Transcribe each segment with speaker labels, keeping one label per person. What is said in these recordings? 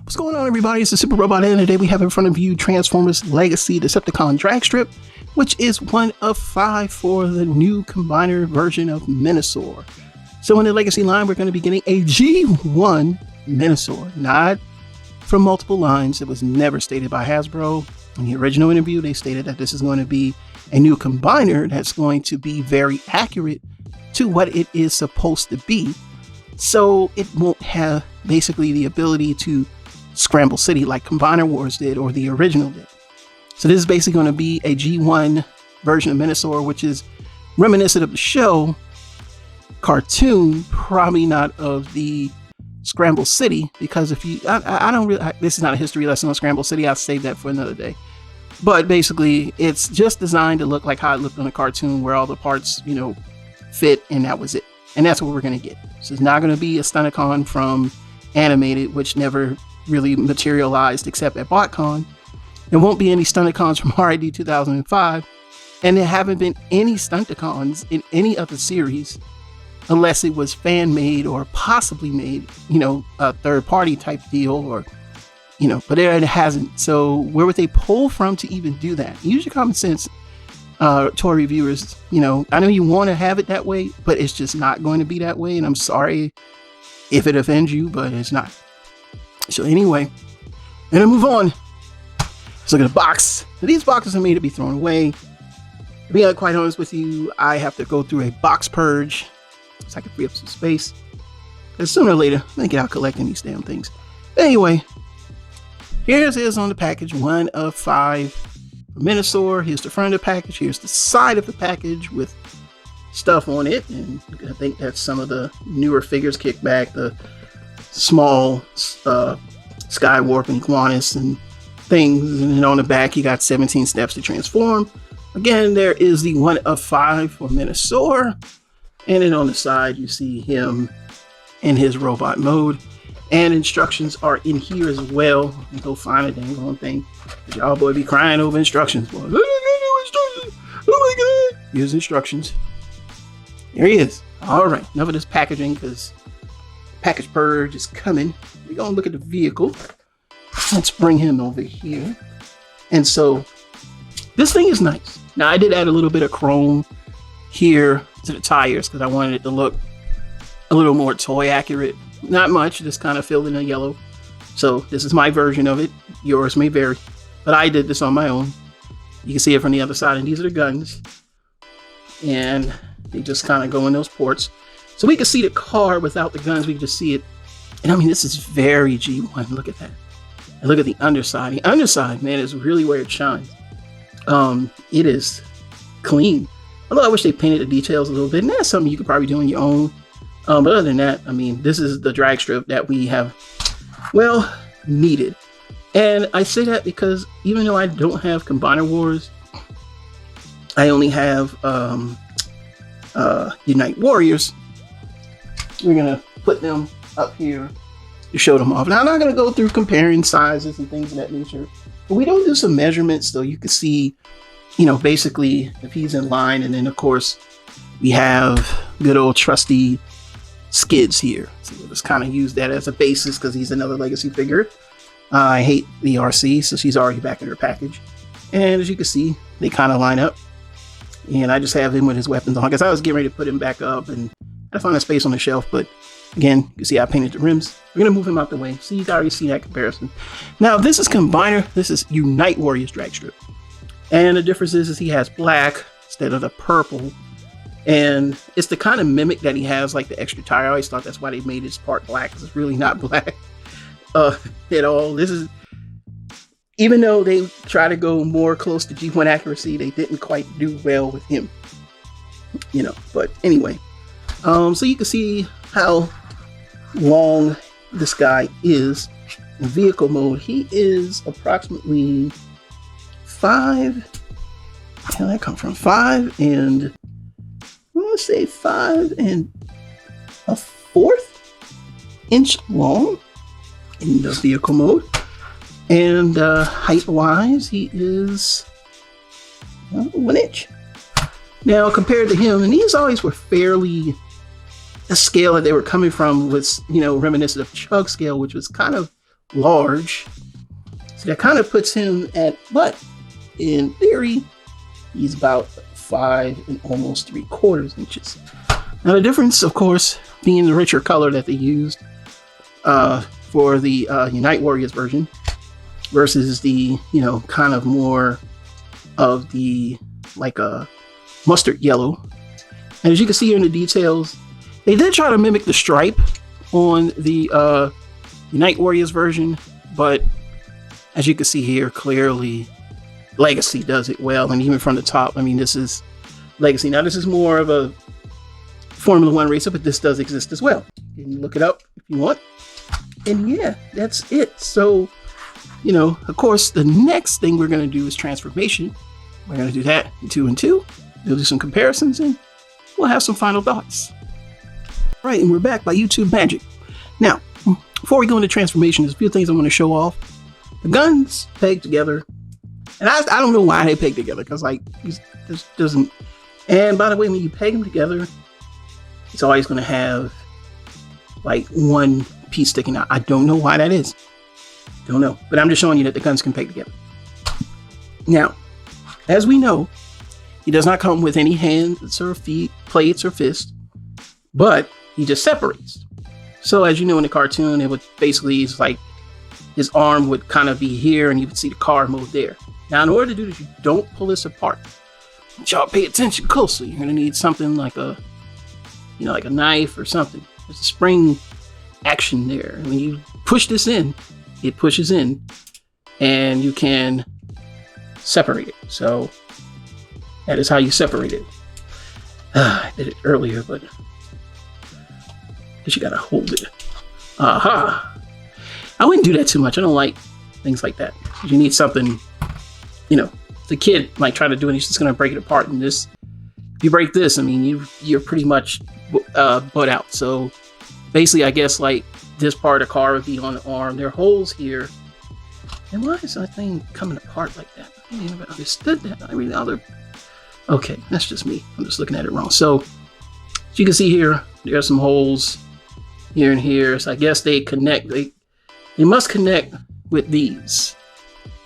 Speaker 1: What's going on, everybody? It's the Super Robot, and today we have in front of you Transformers Legacy Decepticon Dragstrip, which is one of 5 for the new combiner version of Menasor. So in the Legacy line, we're going to be getting a G1 Menasor, not from multiple lines. It was never stated by HASBRO. In the original interview, they stated that this is going to be a new combiner that's going to be very accurate to what it is supposed to be. So it won't have basically the ability to scramble city like Combiner Wars did or the original did. So this is basically going to be a G1 version of Menasor, which is reminiscent of the show cartoon, probably not of the Scramble City, because if you, I don't really, this is not a history lesson on Scramble City. I'll save that for another day. But basically, it's just designed to look like how it looked on a cartoon, where all the parts, you know, fit, and that was it. And that's what we're going to get. This is not going to be a Stunticon from Animated, which never really materialized except at BotCon. There won't be any Stunticons from RID 2005, and there haven't been any Stunticons in any other series unless it was fan made or possibly made, you know, a third party type deal, or, you know, but it hasn't. So where would they pull from to even do that? Use your common sense, toy reviewers. You know, I know you want to have it that way, but it's just not going to be that way, and I'm sorry if it offends you, but it's not. So anyway, and to move on, let's look at the box. Now, these boxes are made to be thrown away. To be quite honest with you, I have to go through a box purge so I can free up some space. And sooner or later, I'm gonna get out collecting these damn things. But anyway, here's it is on the package, 1 of 5 for Menasor. Here's the front of the package. Here's the side of the package with stuff on it, and I think that's some of the newer figures kicked back, the small Skywarp and Iguanus and things. And then on the back, you got 17 steps to transform. Again, there is the 1 of 5 for Menasor. And then on the side, you see him in his robot mode. And instructions are in here as well. Let me go find a dang on thing. Y'all boy be crying over instructions, boy. Oh my god. Here's instructions. There he is. Alright, enough of this packaging, because package purge is coming. We're gonna look at the vehicle. Let's bring him over here. And so this thing is nice. Now, I did add a little bit of chrome here to the tires because I wanted it to look a little more toy accurate. Not much, just kind of filled in a yellow. So this is my version of it. Yours may vary, but I did this on my own. You can see it from the other side, and these are the guns. And they just kind of go in those ports. So we can see the car without the guns. We can just see it. And I mean, this is very G1. Look at that. And look at the underside. The underside, man, is really where it shines. It is clean. Although I wish they painted the details a little bit. And that's something you could probably do on your own. But other than that, I mean, this is the drag strip that we have, well, needed. And I say that because even though I don't have Combiner Wars, I only have Unite Warriors. We're gonna put them up here to show them off. Now, I'm not gonna go through comparing sizes and things of that nature, but we don't do some measurements so you can see, you know, basically if he's in line. And then of course we have good old trusty Skids here. So we'll just kind of use that as a basis because he's another Legacy figure. I hate the RC, so she's already back in her package. And as you can see, they kind of line up. And I just have him with his weapons on because I was getting ready to put him back up and I found a space on the shelf. But again, you can see I painted the rims. We're going to move him out the way. So you can already see that comparison. Now, this is Combiner. This is Unite Warriors Dragstrip. And the difference is he has black instead of the purple. And it's the kind of mimic that he has, like the extra tire. I always thought that's why they made his part black, because it's really not black at all. This is, even though they try to go more close to G1 accuracy, they didn't quite do well with him. You know, but anyway. So you can see how long this guy is in vehicle mode. He is approximately 5. Where did that come from? 5 and I want to say 5 1/4 inch long in the vehicle mode. And height wise, he is 1 inch. Now, compared to him, and these always were fairly, the scale that they were coming from was, you know, reminiscent of Chug scale, which was kind of large. So that kind of puts him at, but in theory, he's about 5 and almost 3/4 inches. Now the difference, of course, being the richer color that they used for the Unite Warriors version versus the, kind of more of the like a mustard yellow. And as you can see here in the details, they did try to mimic the stripe on the Unite Warriors version, but as you can see here, clearly Legacy does it well. And even from the top, I mean, this is Legacy. Now this is more of a Formula One racer, but this does exist as well. You can look it up if you want. And yeah, that's it. So, of course, the next thing we're going to do is transformation. We're going to do that in 2 and 2. We'll do some comparisons and we'll have some final thoughts. All right, and we're back by YouTube Magic. Now, before we go into transformation, there's a few things I want to show off. The guns pegged together. And I don't know why they peg together, because this doesn't. And by the way, when you peg them together, it's always going to have like one piece sticking out. I don't know why that is. Don't know. But I'm just showing you that the guns can peg together. Now, as we know, he does not come with any hands or feet, plates or fists, but he just separates. So as you know in the cartoon, it would basically, it's like his arm would kind of be here and you would see the car move there. Now, in order to do this, you don't pull this apart. But y'all pay attention closely. You're going to need something like a, like a knife or something. There's a spring action there. And when you push this in, it pushes in and you can separate it. So that is how you separate it. I did it earlier, but I guess you got to hold it. Aha. I wouldn't do that too much. I don't like things like that. You need something, the kid might try to do it, he's just going to break it apart. And this, if you break this, I mean, you're pretty much butt out. So basically, I guess like this part of the car would be on the arm. There are holes here. And why is that thing coming apart like that? I didn't even understood that. I mean, okay, that's just me. I'm just looking at it wrong. So as you can see here, there are some holes here and here. So I guess they connect. They must connect with these.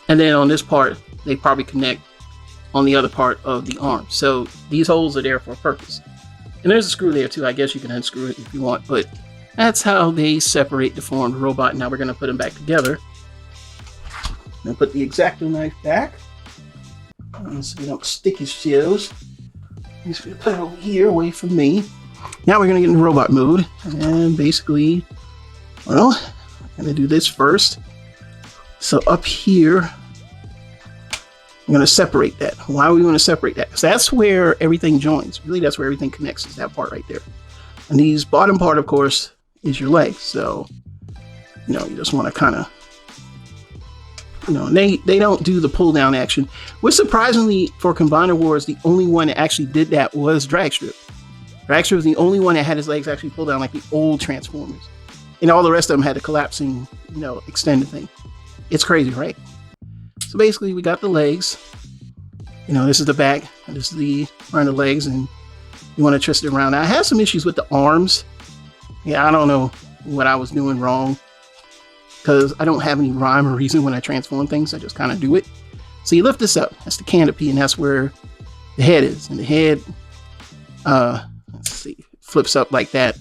Speaker 1: And then on this part, they probably connect on the other part of the arm. So these holes are there for a purpose. And there's a screw there too. I guess you can unscrew it if you want, but that's how they separate the formed robot. Now we're going to put them back together. Now put the X-Acto knife back. So we don't stick his shoes. I'm just going to put it over here away from me. Now we're going to get in robot mode. And basically, well, I'm going to do this first. So up here, I'm going to separate that. Why are we going to separate that? Because that's where everything joins. Really, that's where everything connects, is that part right there. And these bottom part, of course, is your legs. So, you just want to kind of, they don't do the pull down action. Which surprisingly, for Combiner Wars, the only one that actually did that was Dragstrip. Dragstrip was the only one that had his legs actually pulled down like the old Transformers. And all the rest of them had the collapsing, extended thing. It's crazy, right? So basically, we got the legs. This is the back. And this is the front of the legs. And you want to twist it around. Now, I have some issues with the arms. Yeah, I don't know what I was doing wrong, because I don't have any rhyme or reason when I transform things. I just kind of do it. So you lift this up. That's the canopy, and that's where the head is. And the head, let's see, flips up like that.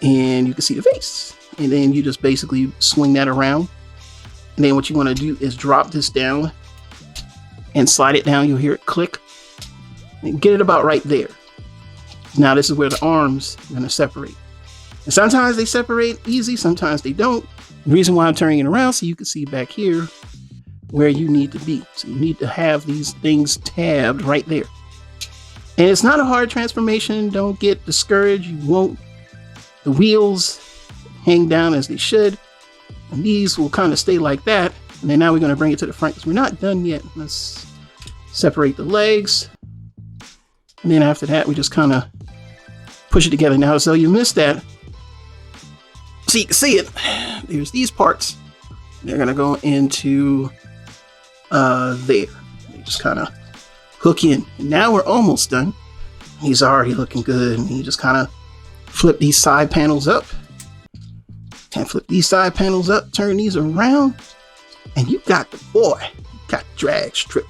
Speaker 1: And you can see the face. And then you just basically swing that around. And then what you want to do is drop this down and slide it down. You'll hear it click. And get it about right there. Now this is where the arms are going to separate. And sometimes they separate easy, sometimes they don't. The reason why I'm turning it around, so you can see back here where you need to be. So you need to have these things tabbed right there. And it's not a hard transformation. Don't get discouraged. You won't. The wheels hang down as they should. And these will kind of stay like that. And then now we're going to bring it to the front because we're not done yet. Let's separate the legs. And then after that, we just kind of push it together. Now, so you missed that. So you can see it. There's these parts. They're going to go into there. They just kind of hook in. And now we're almost done. He's already looking good. And you just kind of flip these side panels up. And flip these side panels up, turn these around, and you got the boy. Got Dragstrip.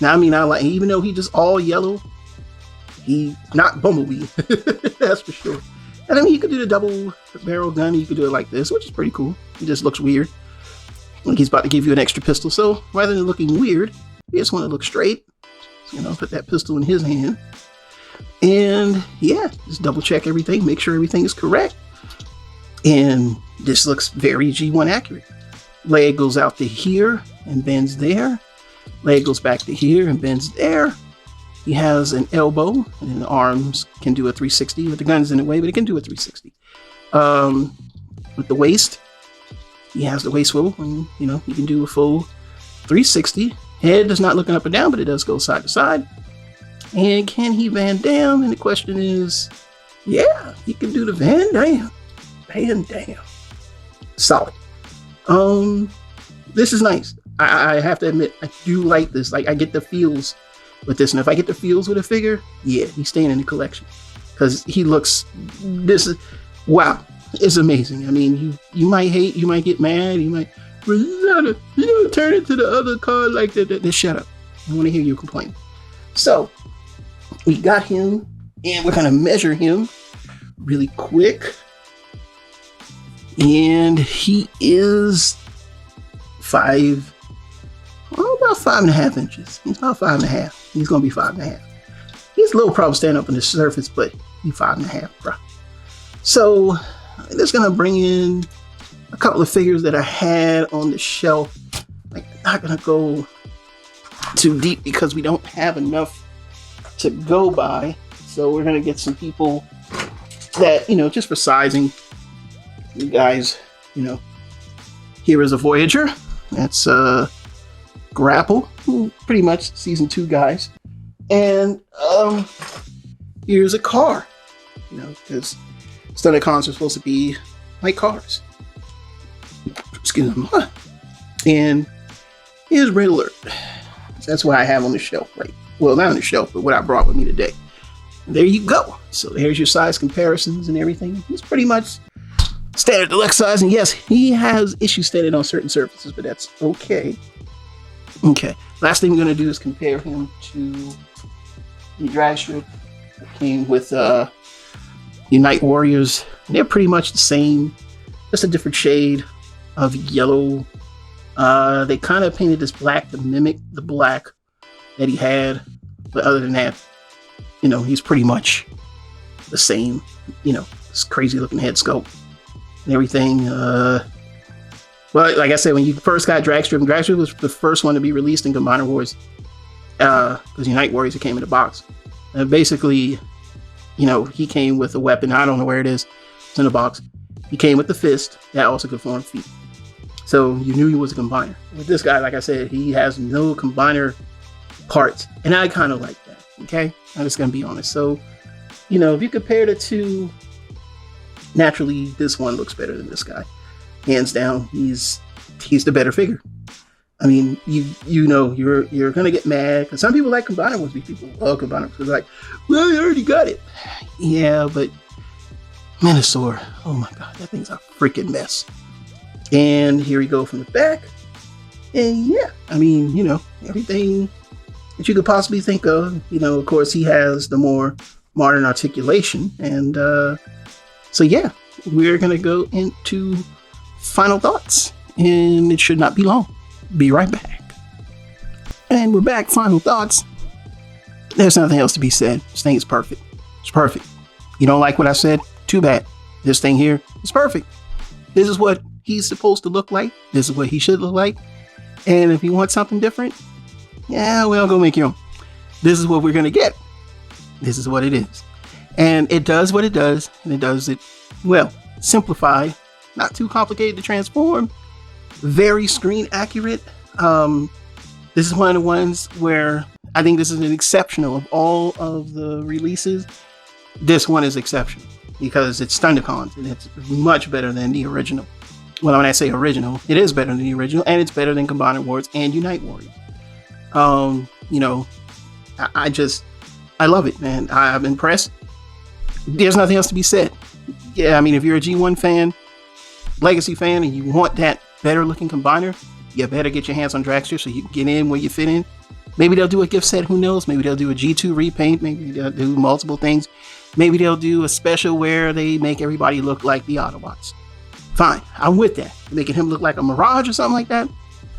Speaker 1: Now, I mean, I like, even though he just all yellow, he not Bumblebee. That's for sure. And I mean, you could do the double barrel gun. You could do it like this, which is pretty cool. It just looks weird. Like he's about to give you an extra pistol. So rather than looking weird, you just want to look straight. So, you know, put that pistol in his hand. And yeah, just double check everything. Make sure everything is correct. And this looks very G1 accurate. Leg goes out to here and bends there. Leg goes back to here and bends there. He has an elbow, and the arms can do a 360 with the guns in the way, but it can do a 360. With the waist, he has the waist swivel, and you know, he can do a full 360. Head is not looking up and down, but it does go side to side. And can he Van Dam? And the question is, yeah, he can do the Van Dam. Van Dam. Solid. This is nice. I have to admit, I do like this. Like, I get the feels with this, and if I get the feels with a figure, yeah, he's staying in the collection because he looks. This is wow, it's amazing. I mean, you might hate, you might get mad, you might, you know, turn it to the other card like that. Just shut up. I want to hear you complain. So we got him, and we're gonna measure him really quick, and he is about 5.5 inches. He's about 5.5. He's gonna be 5.5. He's a little problem standing up on the surface, but he's 5.5, bro. So I'm just gonna bring in a couple of figures that I had on the shelf. Like, not gonna go too deep because we don't have enough to go by. So we're gonna get some people that, you know, just for sizing, you guys, you know, here is a Voyager. That's Grapple, who pretty much season 2 guys. And here's a car, you know, because Stunticons are supposed to be like cars. Excuse me. And here's Red Alert. That's what I have on the shelf, right? Well, not on the shelf, but what I brought with me today. There you go. So there's your size comparisons and everything. It's pretty much standard deluxe size. And yes, he has issues standing on certain surfaces, but that's okay. Okay, last thing we're going to do is compare him to the Dragstrip that came with Unite Warriors. They're pretty much the same, just a different shade of yellow. They kind of painted this black to mimic the black that he had, but other than that, you know, he's pretty much the same, you know, this crazy looking head sculpt and everything. Well, like I said, when you first got Dragstrip was the first one to be released in Combiner Wars, because Unite Warriors, it came in a box. And basically, you know, he came with a weapon. I don't know where it is. It's in a box. He came with the fist that also could form feet. So you knew he was a combiner. With this guy, like I said, he has no combiner parts. And I kind of like that, okay? I'm just going to be honest. So, you know, if you compare the two, naturally, this one looks better than this guy. Hands down, he's the better figure. I mean, you know, you're gonna get mad because some people like Combiner Wars. People love Combiner Wars. They're like, well, you already got it. Yeah, but Minosaur, oh my god, that thing's a freaking mess. And here we go from the back. And yeah, I mean, you know, everything that you could possibly think of. You know, of course, he has the more modern articulation. And so yeah, we're gonna go into final thoughts, and it should not be long. Be right back. And we're back. Final thoughts. There's nothing else to be said. This thing is perfect. It's perfect. You don't like what I said? Too bad. This thing here is perfect. This is what he's supposed to look like. This is what he should look like. And if you want something different, yeah, well, go make your own. This is what we're gonna get. This is what it is. And it does what it does, and it does it well. Simplified. Not too complicated to transform. Very screen accurate. This is one of the ones where I think this is an exceptional of all of the releases. This one is exceptional because it's Stunticons and it's much better than the original. Well, when I say original, it is better than the original, and it's better than Combiner Wars and Unite Warriors. You know, I love it, man. I'm impressed. There's nothing else to be said. Yeah, I mean, if you're a G1 fan, Legacy fan and you want that better looking combiner, you better get your hands on Dragstrip so you can get in where you fit in. Maybe they'll do a gift set, who knows? Maybe they'll do a G2 repaint, maybe they'll do multiple things. Maybe they'll do a special where they make everybody look like the Autobots. Fine, I'm with that. Making him look like a Mirage or something like that,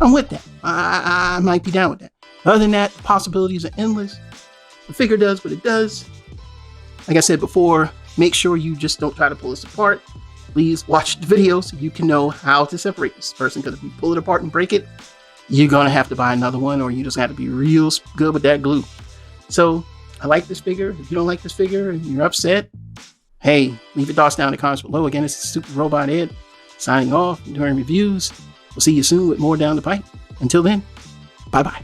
Speaker 1: I'm with that. I might be down with that. Other than that, the possibilities are endless. The figure does what it does. Like I said before, make sure you just don't try to pull this apart. Please watch the video so you can know how to separate this person, because if you pull it apart and break it, you're going to have to buy another one, or you just have to be real good with that glue. So I like this figure. If you don't like this figure and you're upset, hey, leave your thoughts down in the comments below. Again, it's Super Robot Ed signing off during reviews. We'll see you soon with more down the pipe. Until then, bye-bye.